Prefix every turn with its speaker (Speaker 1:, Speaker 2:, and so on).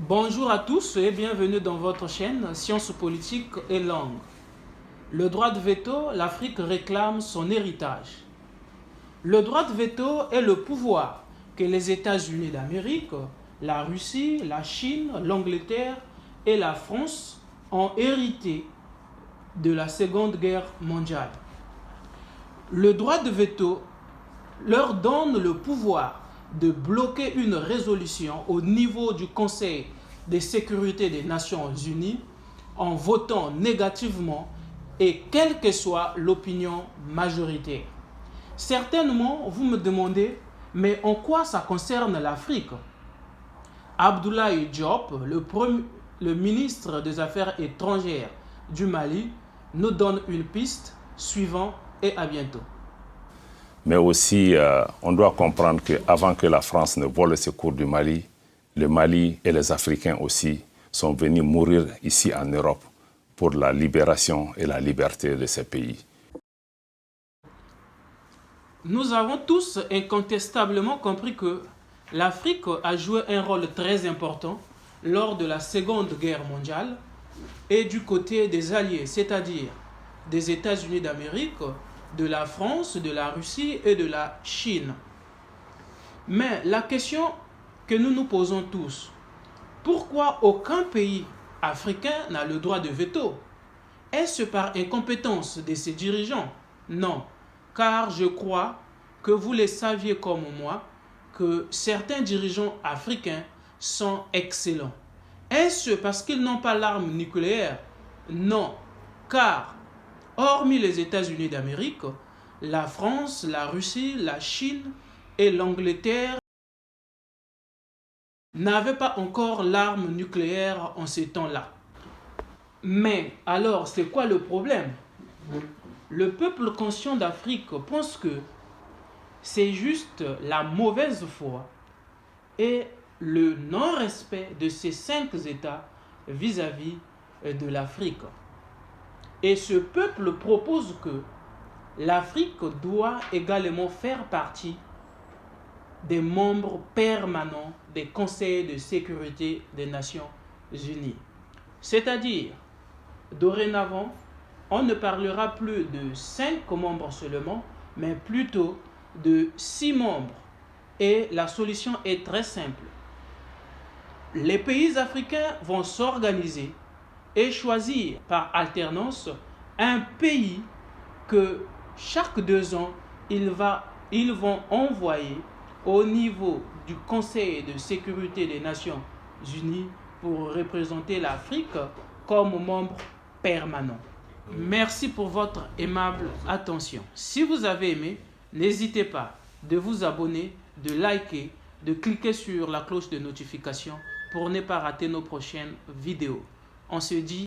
Speaker 1: Bonjour à tous et bienvenue dans votre chaîne Sciences politiques et langues. Le droit de veto, l'Afrique réclame son héritage. Le droit de veto est le pouvoir que les États-Unis d'Amérique, la Russie, la Chine, l'Angleterre et la France ont hérité de la Seconde Guerre mondiale. Le droit de veto leur donne le pouvoir de bloquer une résolution au niveau du Conseil de sécurité des Nations Unies en votant négativement et quelle que soit l'opinion majoritaire. Certainement, vous me demandez, mais en quoi ça concerne l'Afrique? Abdoulaye Diop, le ministre des Affaires étrangères du Mali, nous donne une piste. Suivant et à bientôt.
Speaker 2: Mais aussi, on doit comprendre qu'avant que la France ne vole le secours du Mali, le Mali et les Africains aussi sont venus mourir ici en Europe pour la libération et la liberté de ces pays.
Speaker 1: Nous avons tous incontestablement compris que l'Afrique a joué un rôle très important lors de la Seconde Guerre mondiale et du côté des alliés, c'est-à-dire des États-Unis d'Amérique, de la France, de la Russie et de la Chine. Mais la question que nous nous posons tous, pourquoi aucun pays africain n'a le droit de veto? Est-ce par incompétence de ses dirigeants? Non, car je crois que vous le saviez comme moi, que certains dirigeants africains sont excellents. Est-ce parce qu'ils n'ont pas l'arme nucléaire? Non, car hormis les États-Unis d'Amérique, la France, la Russie, la Chine et l'Angleterre n'avaient pas encore l'arme nucléaire en ces temps-là. Mais alors, c'est quoi le problème? Le peuple conscient d'Afrique pense que c'est juste la mauvaise foi et le non-respect de ces 5 États vis-à-vis de l'Afrique. Et ce peuple propose que l'Afrique doit également faire partie des membres permanents des conseils de sécurité des Nations Unies. C'est-à-dire, dorénavant, on ne parlera plus de 5 membres seulement, mais plutôt de 6 membres. Et la solution est très simple. Les pays africains vont s'organiser et choisir par alternance un pays que chaque 2 ans, ils vont envoyer au niveau du Conseil de sécurité des Nations Unies pour représenter l'Afrique comme membre permanent. Merci pour votre aimable attention. Si vous avez aimé, n'hésitez pas de vous abonner, de liker, de cliquer sur la cloche de notification pour ne pas rater nos prochaines vidéos. On se dit